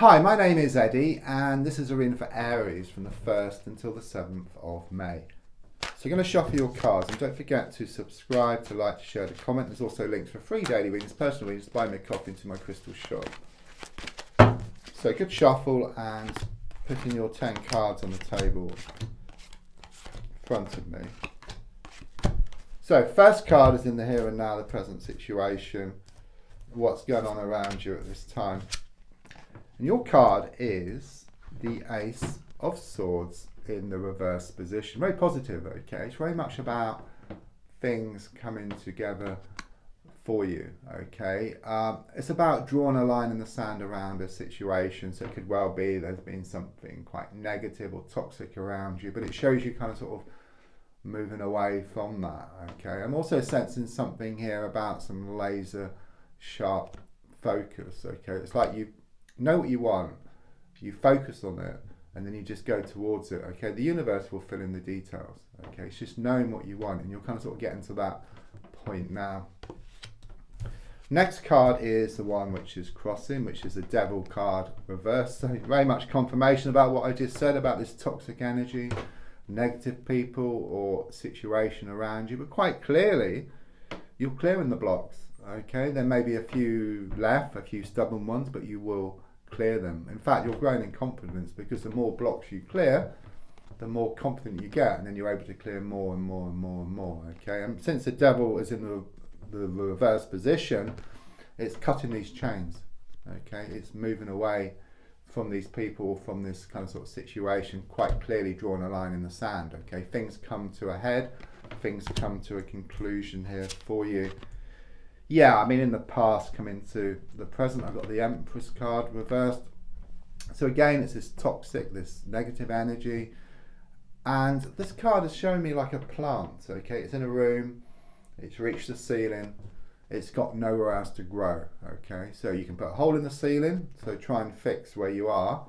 Hi, my name is Eddie, and this is a reading for Aries from the 1st until the 7th of May. So you're going to shuffle your cards, and don't forget to subscribe, to like, to share, to comment. There's also links for free daily readings, personal readings, buy me a coffee into my crystal shop. So good shuffle, and putting your 10 cards on the table in front of me. So first card is in the here and now, the present situation, what's going on around you at this time. And your card is the Ace of Swords in the reverse position. Very positive, okay? It's very much about things coming together for you, okay? It's about drawing a line in the sand around a situation. So it could well be there's been something quite negative or toxic around you, but it shows you kind of sort of moving away from that, okay? I'm also sensing something here about some laser sharp focus, okay? It's like you know what you want, you focus on it, and then you just go towards it, okay? The universe will fill in the details, okay? It's just knowing what you want, and you're kind of sort of getting to that point now. Next card is the one which is crossing, which is the Devil card reversed. So very much confirmation about what I just said about this toxic energy, negative people or situation around you, but quite clearly you're clearing the blocks, okay? There may be a few left, a few stubborn ones, but you will clear them. In fact, you're growing in confidence, because the more blocks you clear, the more confident you get, and then you're able to clear more and more and more and more, okay? And since the Devil is in the reverse position, it's cutting these chains, okay? It's moving away from these people, from this kind of sort of situation, quite clearly drawing a line in the sand, okay? Things come to a head, things come to a conclusion here for you. Yeah, I mean, in the past, coming to the present, I've got the Empress card reversed. So again, it's this toxic, this negative energy. And this card is showing me like a plant, okay? It's in a room, it's reached the ceiling, it's got nowhere else to grow, okay? So you can put a hole in the ceiling, so try and fix where you are,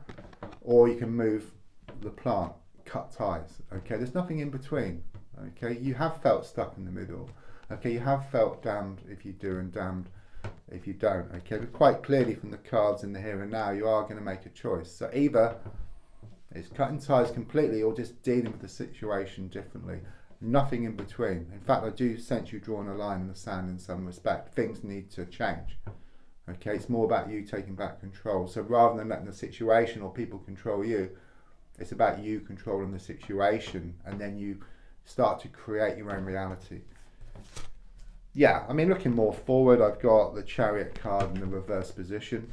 or you can move the plant, cut ties, okay? There's nothing in between, okay? You have felt stuck in the middle. Okay, you have felt damned if you do and damned if you don't, okay? But quite clearly from the cards in the here and now, you are going to make a choice. So either it's cutting ties completely or just dealing with the situation differently. Nothing in between. In fact, I do sense you drawing a line in the sand in some respect. Things need to change, okay? It's more about you taking back control. So rather than letting the situation or people control you, it's about you controlling the situation, and then you start to create your own reality. Yeah, I mean, looking more forward, I've got the Chariot card in the reverse position.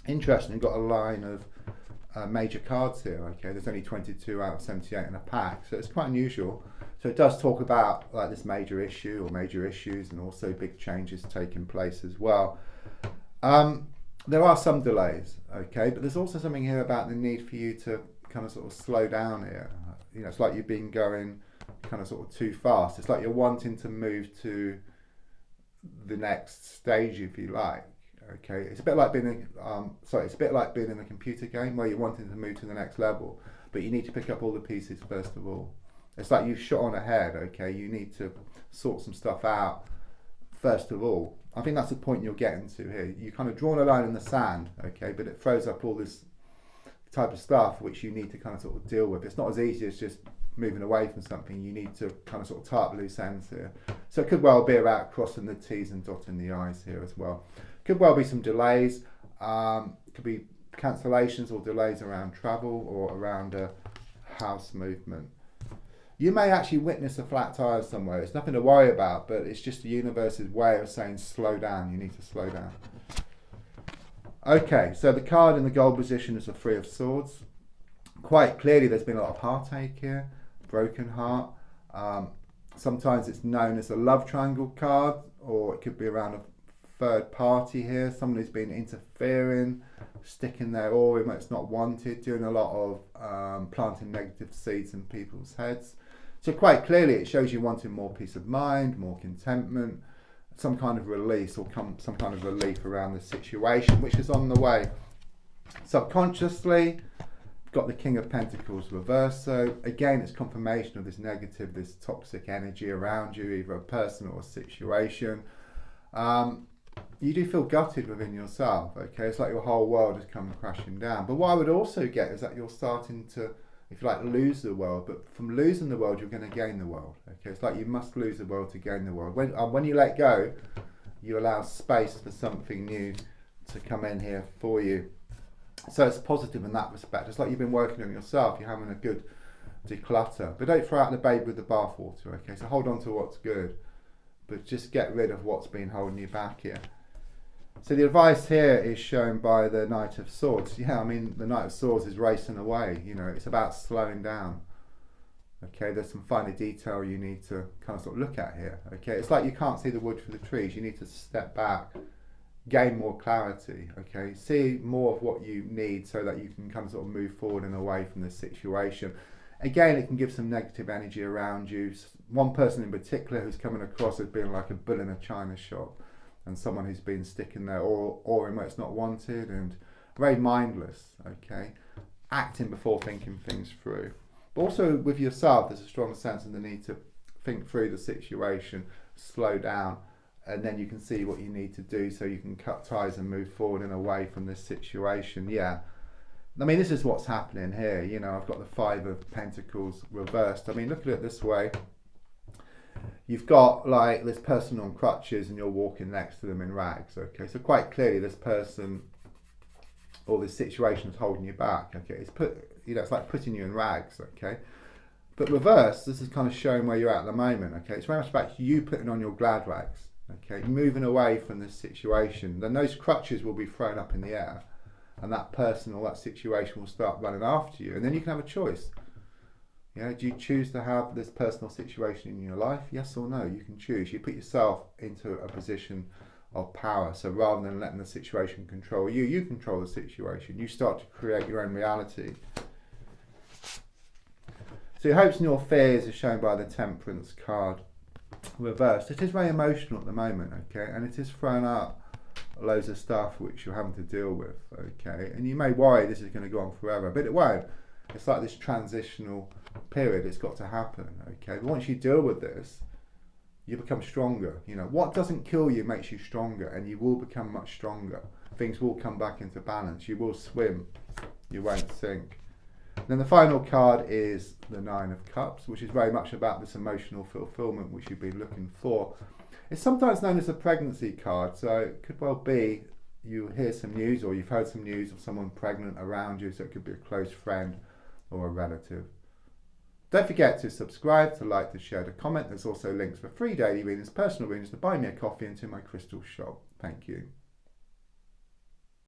Interesting, you've got a line of major cards here, okay? There's only 22 out of 78 in a pack, so it's quite unusual. So it does talk about like this major issue or major issues, and also big changes taking place as well. There are some delays, okay? But there's also something here about the need for you to kind of sort of slow down here. You know, it's like you've been going kind of sort of too fast. It's like you're wanting to move to the next stage, if you like, okay? It's a bit like being it's a bit like being in a computer game where you're wanting to move to the next level, but you need to pick up all the pieces first of all. It's like you've shot on ahead, okay? You need to sort some stuff out first of all. I think that's the point you're getting to here. You kind of drawn a line in the sand, okay, but it throws up all this type of stuff which you need to kind of sort of deal with. It's not as easy as just moving away from something. You need to kind of sort of tie up loose ends here. So it could well be about crossing the T's and dotting the I's here as well. Could well be some delays. Could be cancellations or delays around travel or around a house movement. You may actually witness a flat tire somewhere. It's nothing to worry about, but it's just the universe's way of saying slow down. You need to slow down. Okay, so the card in the gold position is the Three of Swords. Quite clearly there's been a lot of heartache here, broken heart. Sometimes it's known as a love triangle card, or it could be around a third party here, someone who's been interfering, sticking their oar in where it's not wanted, doing a lot of planting negative seeds in people's heads. So quite clearly it shows you wanting more peace of mind, more contentment, some kind of release or some kind of relief around the situation, which is on the way. Subconsciously, got the King of Pentacles reversed. So again, it's confirmation of this negative, this toxic energy around you, either a person or a situation. you do feel gutted within yourself, okay? It's like your whole world has come crashing down. But what I would also get is that you're starting to, if you like, lose the world. But from losing the world, you're going to gain the world, okay? It's like you must lose the world to gain the world. When you let go, you allow space for something new to come in here for you. So it's positive in that respect. It's like you've been working on yourself. You're having a good declutter. But don't throw out the baby with the bathwater, okay? So hold on to what's good. But just get rid of what's been holding you back here. So the advice here is shown by the Knight of Swords. Yeah, I mean, the Knight of Swords is racing away. You know, it's about slowing down. Okay, there's some finer detail you need to kind of sort of look at here. Okay, it's like you can't see the wood for the trees. You need to step back, gain more clarity. Okay, see more of what you need so that you can kind of sort of move forward and away from this situation. Again, it can give some negative energy around you. One person in particular who's coming across as being like a bull in a china shop, and someone who's been sticking there or in where it's not wanted, and very mindless, okay? Acting before thinking things through. But also with yourself, there's a strong sense of the need to think through the situation, slow down, and then you can see what you need to do so you can cut ties and move forward and away from this situation. Yeah. I mean, this is what's happening here. You know, I've got the Five of Pentacles reversed. I mean, look at it this way. You've got like this person on crutches and you're walking next to them in rags. Okay, so quite clearly this person or this situation is holding you back. Okay, it's like putting you in rags. Okay, but reverse, this is kind of showing where you're at the moment. Okay, it's very much about you putting on your glad rags. Okay, moving away from this situation. Then those crutches will be thrown up in the air, and that person or that situation will start running after you, and then you can have a choice. Yeah, do you choose to have this personal situation in your life? Yes or no? You can choose. You put yourself into a position of power. So rather than letting the situation control you, you control the situation. You start to create your own reality. So your hopes and your fears are shown by the Temperance card reversed. It is very emotional at the moment, okay, and it is thrown up loads of stuff which you're having to deal with, okay, and you may worry this is going to go on forever, but it won't. It's like this transitional period. It's got to happen, okay, but once you deal with this, you become stronger. You know, what doesn't kill you makes you stronger, and you will become much stronger. Things will come back into balance. You will swim, you won't sink. Then the final card is the Nine of Cups, which is very much about this emotional fulfillment which you've been looking for. It's sometimes known as a pregnancy card, so it could well be you hear some news or you've heard some news of someone pregnant around you, so it could be a close friend or a relative. Don't forget to subscribe, to like, to share, to comment. There's also links for free daily readings, personal readings, to buy me a coffee, and to my crystal shop. Thank you.